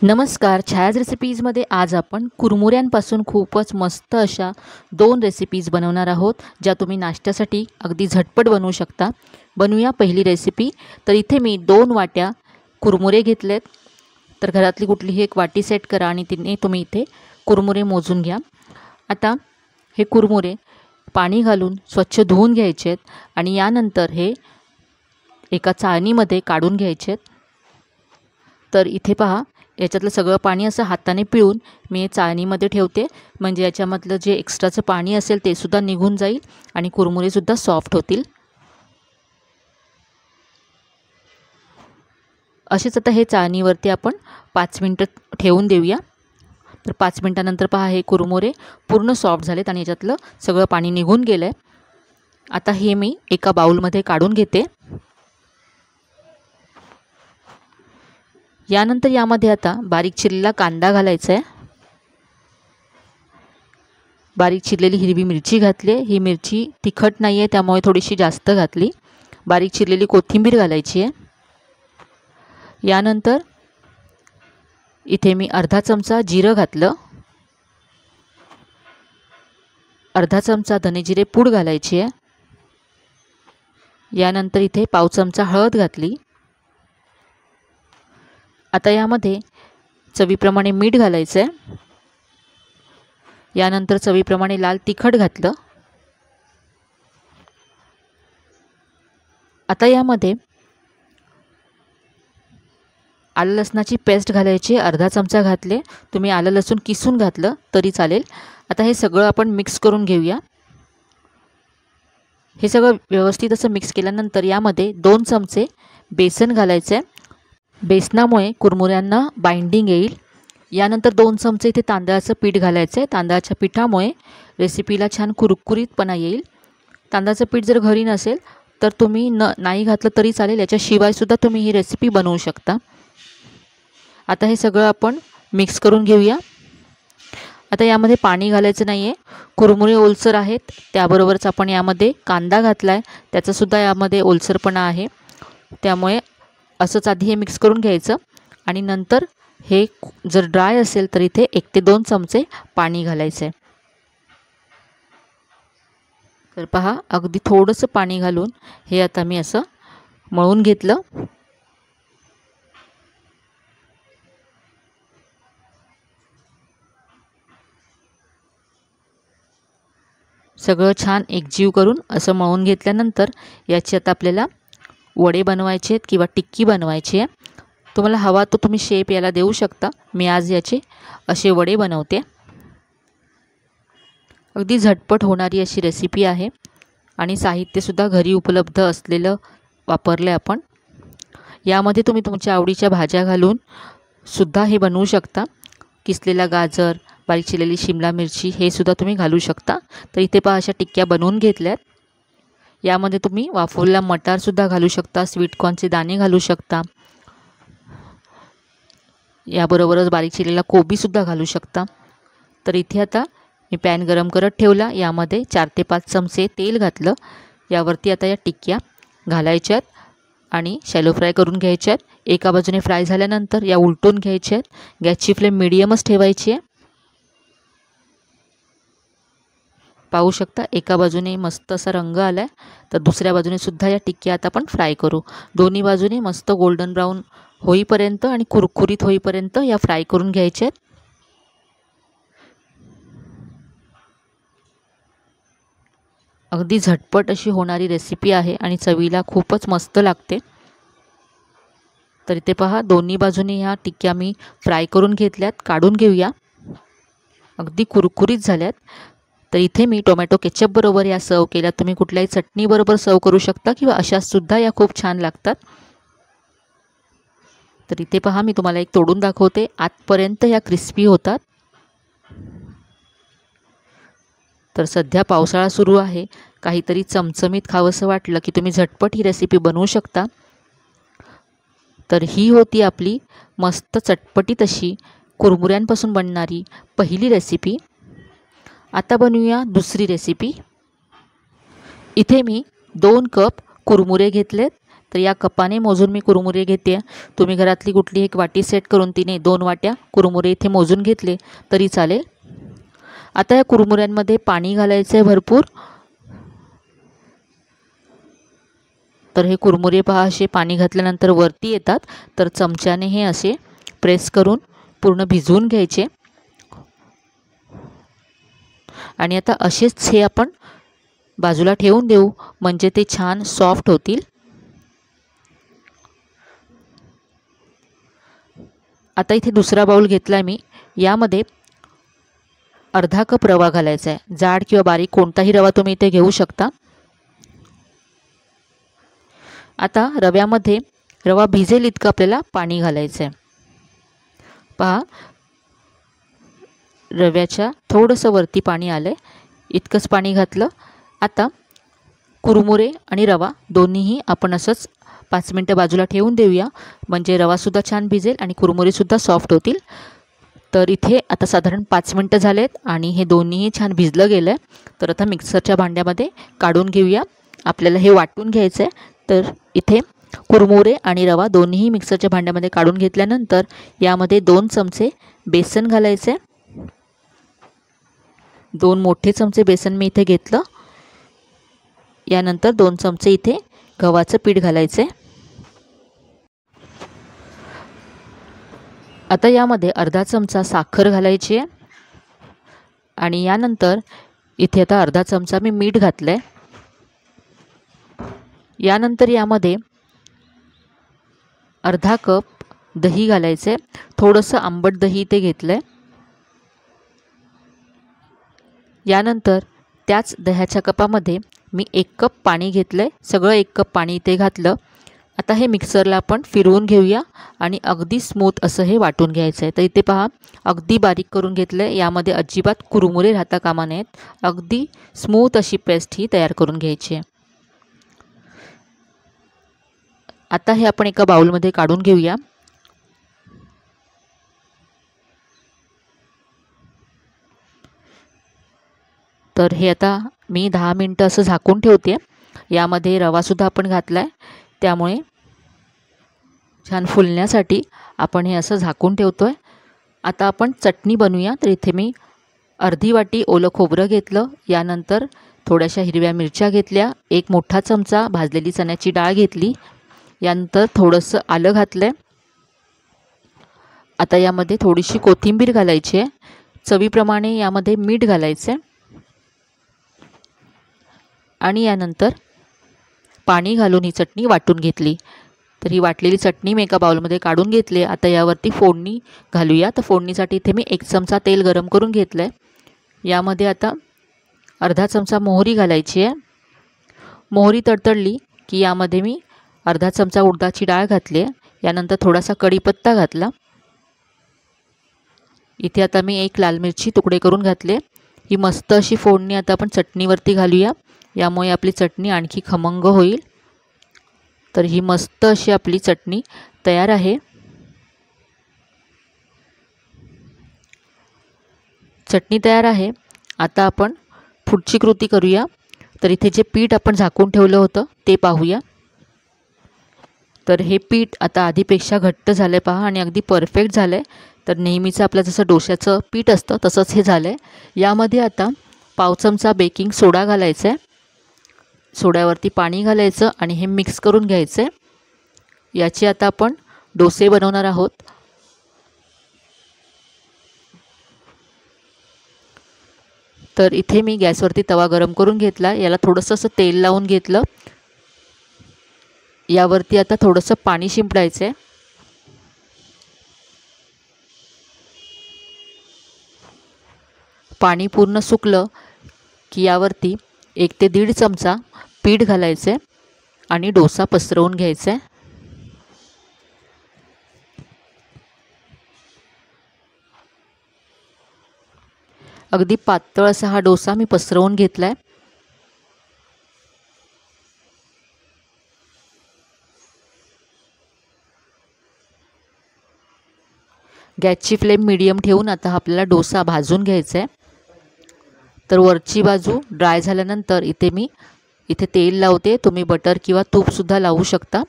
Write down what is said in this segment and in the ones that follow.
नमस्कार. छायाज रेसिपीजमध्ये आज आपण कुरमुऱ्यांपासून खूपच मस्त अशा 2 रेसिपीज बनवणार आहोत, ज्या तुम्ही नाश्त्यासाठी अगदी झटपट बनवू शकता. बनवूया पहिली रेसिपी. तर इथे मी 2 वाट्या कुरमुरे घेतलेत. तर घरातली कुठलीही एक वाटी सेट करा आणि तिने तुम्ही इथे कुरमुरे मोजून घ्या. आता हे कुरमुरे पाणी घालून स्वच्छ धुवून घ्यायचे आहेत आणि यानंतर हे एका चाळणीमध्ये काढून घ्यायचे आहेत. तर इथे पहा, याच्यातलं सगळं पाणी असं हाताने पिळून मी चाळणीमध्ये ठेवते, म्हणजे याच्यामधलं जे एक्स्ट्राचं पाणी असेल ते सुद्धा निघून जाईल आणि कुरमुरेसुद्धा सॉफ्ट होतील. असेच आता हे चाळणीवरती आपण 5 मिनटं ठेवून देऊया. तर 5 मिनटानंतर पहा, हे कुरमुरे पूर्ण सॉफ्ट झालेत आणि याच्यातलं सगळं पाणी निघून गेलं आहे. आता हे मी एका बाउलमध्ये काढून घेते. यानंतर यामध्ये आता बारीक चिरलेला कांदा घालायचा आहे. बारीक चिरलेली हिरवी मिरची घातली. ही मिरची तिखट नाही आहे, त्यामुळे थोडीशी जास्त घातली. बारीक चिरलेली कोथिंबीर घालायची आहे. यानंतर इथे मी अर्धा चमचा जिरं घातलं. अर्धा चमचा धनेजिरे पूड घालायची आहे. यानंतर इथे पाव चमचा हळद घातली. आता यामध्ये चवीप्रमाणे मीठ घालायचं आहे. यानंतर चवीप्रमाणे लाल तिखट घातलं. आता यामध्ये आलं लसणाची पेस्ट घालायची. अर्धा चमचा घातले. तुम्ही आलं लसूण किसून घातलं तरी चालेल. आता हे सगळं आपण मिक्स करून घेऊया. हे सगळं व्यवस्थित असं मिक्स केल्यानंतर यामध्ये 2 चमचे बेसन घालायचे आहे. बेसनामुळे कुरमुऱ्यांना बाइंडिंग येईल. यानंतर 2 चमचे इथे तांदळाचं पीठ घालायचं आहे. तांदळाच्या पिठामुळे रेसिपीला छान कुरकुरीतपणा येईल. तांदळाचं पीठ जर घरी नसेल तर तुम्ही नाही घातलं तरी चालेल. याच्याशिवायसुद्धा तुम्ही ही रेसिपी बनवू शकता. आता हे सगळं आपण मिक्स करून घेऊया. आता यामध्ये पाणी घालायचं नाही आहे. कुरमुरे ओलसर आहेत, त्याबरोबरच आपण यामध्ये कांदा घातला आहे, त्याचासुद्धा यामध्ये ओलसरपणा आहे. त्यामुळे असंच आधी हे मिक्स करून घ्यायचं आणि नंतर हे जर ड्राय असेल तर इथे 1 ते 2 चमचे पाणी घालायचं आहे. तर पहा, अगदी थोडंसं पाणी घालून हे आता मी असं मळून घेतलं. सगळं छान एकजीव करून असं मळून घेतल्यानंतर याची आता आपल्याला वडे बनवायचे आहेत किंवा टिक्की बनवायची आहे. तुम्हाला हवा तो तुम्ही शेप याला देऊ शकता. मी आज याचे असे वडे बनवते. अगदी झटपट होणारी अशी रेसिपी आहे आणि साहित्यसुद्धा घरी उपलब्ध असलेलं वापरले आपण. यामध्ये तुम्ही तुमच्या आवडीच्या भाज्या घालून सुद्धा हे बनवू शकता. किसलेला गाजर, बारीक चिरलेली शिमला मिरची हे सुद्धा तुम्ही घालू शकता. तर इथे पहा, अशा टिक्क्या बनवून घेतल्यात. यामध्ये तुम्ही वाफवलेला मटारसुद्धा घालू शकता, स्वीटकॉर्नचे दाणे घालू शकता. याबरोबरच बारीक चिरलेला कोबीसुद्धा घालू शकता. तर इथे आता मी पॅन गरम करत ठेवला. यामध्ये 4 ते 5 चमचे तेल घातलं. यावरती आता या टिक्क्या घालायच्यात आणि शॅलो फ्राय करून घ्यायच्यात. एका बाजूने फ्राय झाल्यानंतर या उलटून घ्यायच्यात. गॅसची फ्लेम मिडियमच ठेवायची आहे. पाहू शकता, एका बाजूने मस्त असा रंग आला आहे, तर दुसऱ्या बाजूने सुद्धा या टिक्क्या आता आपण फ्राय करू. दोन्ही बाजूने मस्त गोल्डन ब्राऊन होईपर्यंत आणि कुरकुरीत होईपर्यंत या फ्राय करून घ्यायच्या आहेत. अगदी झटपट अशी होणारी रेसिपी आहे आणि चवीला खूपच मस्त लागते. तर इथे पहा, दोन्ही बाजूने ह्या टिक्क्या मी फ्राय करून घेतल्यात. काढून घेऊया. अगदी कुरकुरीत झाल्यात. तर इथे मी टोमॅटो केचप बरोबर या सर्व केल्या. तुम्ही कुठल्याही चटणीबरोबर सर्व करू शकता किंवा अशासुद्धा या खूप छान लागतात. तर इथे पहा, मी तुम्हाला एक तोडून दाखवते. आतपर्यंत या क्रिस्पी होतात. तर सध्या पावसाळा सुरू आहे, काहीतरी चमचमीत खावंसं वाटलं की तुम्ही झटपट ही रेसिपी बनवू शकता. तर ही होती आपली मस्त चटपटीत अशी कुरमुऱ्यांपासून बनणारी पहिली रेसिपी. आता बनवूया दुसरी रेसिपी. इथे मी 2 कप कुरमुरे घेतलेत. तर या कपाने मोजून मी कुरमुरे घेते. तुम्ही घरातली कुठली एक वाटी सेट करून तिने 2 वाट्या कुरमुरे इथे मोजून घेतले तरी चालेल. आता या कुरमुऱ्यांमध्ये पाणी घालायचं आहे भरपूर. तर हे कुरमुरे पहा असे पाणी घातल्यानंतर वरती येतात, तर चमच्याने हे असे प्रेस करून पूर्ण भिजवून घ्यायचे. आणि आता असेच हे आपण बाजूला ठेवून देऊ, म्हणजे ते छान सॉफ्ट होतील. आता इथे दुसरा बाउल घेतला मी. यामध्ये अर्धा कप रवा घालायचा आहे. जाड किंवा बारीक कोणताही रवा तुम्ही इथे घेऊ शकता. आता रव्यामध्ये रवा भिजेल इतकं आपल्याला पाणी घालायचं आहे. पहा, रव्याच्या थोडंसं वरती पाणी आलं, इतकंच पाणी घातलं. आता कुरमुरे आणि रवा दोन्हीही आपण असंच 5 मिनटं बाजूला ठेवून देऊया, म्हणजे रवासुद्धा छान भिजेल आणि कुरमुरेसुद्धा सॉफ्ट होतील. तर इथे आता साधारण 5 मिनटं झालेत आणि हे दोन्हीही छान भिजलं गेलं आहे. तर आता मिक्सरच्या भांड्यामध्ये काढून घेऊया. आपल्याला हे वाटून घ्यायचं आहे. तर इथे कुरमुरे आणि रवा दोन्हीही मिक्सरच्या भांड्यामध्ये काढून घेतल्यानंतर यामध्ये 2 चमचे बेसन घालायचे. 2 मोठे चमचे बेसन मी इथे घेतलं. यानंतर 2 चमचे इथे गव्हाचं पीठ घालायचे. आता यामध्ये अर्धा चमचा साखर घालायची आहे आणि यानंतर इथे आता अर्धा चमचा मी मीठ घातलं आहे. यानंतर यामध्ये अर्धा कप दही घालायचे. थोडंसं आंबट दही इथे घेतलं आहे. यानंतर त्याच दह्याच्या कपामध्ये मी 1 कप पाणी घेतलं आहे. सगळं 1 कप पाणी इथे घातलं. आता हे मिक्सरला आपण फिरवून घेऊया आणि अगदी स्मूथ असं हे वाटून घ्यायचं आहे. तर इथे पहा, अगदी बारीक करून घेतलं आहे. यामध्ये अजिबात कुरमुरे राहता कामा नयेत. अगदी स्मूथ अशी पेस्ट ही तयार करून घ्यायची आहे. आता हे आपण एका बाउलमध्ये काढून घेऊया. तर हे आता मी 10 मिनटं असं झाकून ठेवते. यामध्ये रवासुद्धा आपण घातला आहे, त्यामुळे छान फुलण्यासाठी आपण हे असं झाकून ठेवतो आहे. आता आपण चटणी बनवूया. तर इथे मी अर्धी वाटी ओलं खोबरं घेतलं. यानंतर थोड्याशा हिरव्या मिरच्या घेतल्या. 1 मोठा चमचा भाजलेली चण्याची डाळ घेतली. यानंतर थोडंसं आलं घातलं आहे. आता यामध्ये थोडीशी कोथिंबीर घालायची आहे. चवीप्रमाणे यामध्ये मीठ घालायचं आहे आणि यानंतर पाणी घालून ही चटणी वाटून घेतली. तर ही वाटलेली चटणी मी एका बाउलमध्ये काढून घेतली. आता यावरती फोडणी घालूया. तर फोडणीसाठी इथे मी 1 चमचा तेल गरम करून घेतलं आहे. यामध्ये आता अर्धा चमचा मोहरी घालायची आहे. मोहरी तडतडली की यामध्ये मी अर्धा चमचा उडदाची डाळ घातली आहे. यानंतर थोडासा कढीपत्ता घातला. इथे आता मी 1 लाल मिरची तुकडे करून घातले. ही मस्त अशी फोडणी आता आपण चटणीवरती घालूया. यामुळे आपली चटणी आणखी खमंग होईल. तर ही मस्त अशी आपली चटणी तयार आहे. चटणी तयार आहे. आता आपण पुढची कृती करूया. तर इथे जे पीठ आपण झाकून ठेवलं होतं ते पाहूया. तर हे पीठ आता आधीपेक्षा घट्ट झालं आहे पहा आणि अगदी परफेक्ट झालं आहे. तर नेहमीचं आपलं जसं डोश्याचं पीठ असतं तसंच हे झालं आहे. यामध्ये आता पाव चमचा बेकिंग सोडा घालायचा आहे. सोड्यावरती पाणी घालायचं आणि हे मिक्स करून घ्यायचं आहे. याचे आता आपण डोसे बनवणार आहोत. तर इथे मी गॅसवरती तवा गरम करून घेतला. याला थोडंसं असं तेल लावून घेतलं. यावरती आता थोडंसं पाणी शिंपडायचं आहे. पाणी पूर्ण सुकलं की यावरती 1 ते 1.5 चमचा पीठ घालायचं आहे आणि डोसा पसरवून घ्यायचा आहे. अगदी पातळ असा हा डोसा मी पसरवून घेतला आहे. गॅसची फ्लेम मीडियम ठेवून आता आपल्याला डोसा भाजून घ्यायचा आहे. तर वरची बाजू ड्राय झाल्यानंतर इथे तेल लावते. तुम्ही बटर किंवा तूपसुद्धा लावू शकता.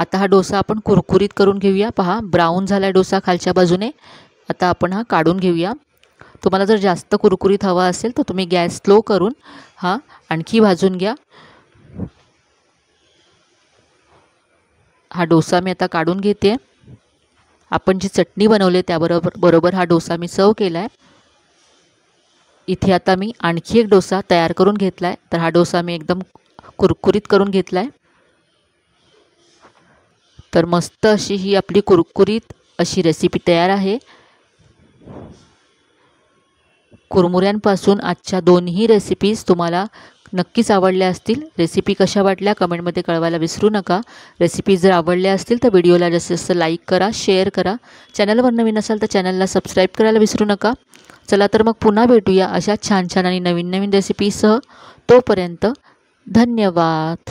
आता हा डोसा आपण कुरकुरीत करून घेऊया. पहा ब्राऊन झाला आहे डोसा खालच्या बाजूने. आता आपण हा काढून घेऊया. तुम्हाला जर जास्त कुरकुरीत हवा असेल तर तुम्ही गॅस स्लो करून हा आणखी भाजून घ्या. हा डोसा मी आता काढून घेते. आपण जी चटणी बनवली त्याबरोबर हा डोसा मी सर्व केला आहे. इथे आता मी आणखी एक डोसा तयार करून घेतला आहे. तर हा डोसा मी एकदम कुरकुरीत करून घेतला आहे. तर मस्त अशी ही आपली कुरकुरीत अशी रेसिपी तयार आहे. कुरमुऱ्यांपासून आजच्या दोन्ही रेसिपीज तुम्हाला नक्कीच आवडल्या असतील. रेसिपी कशा वाटल्या कमेंटमध्ये कळवायला विसरू नका. रेसिपी जर आवडल्या असतील तर व्हिडिओला जास्तीत जास्त लाईक करा, शेअर करा. चॅनलवर नवीन असाल तर चॅनलला सबस्क्राईब करायला विसरू नका. चला तर मग पुन्हा भेटूया अशा छान छान आणि नवीन नवीन रेसिपीसह. तोपर्यंत धन्यवाद.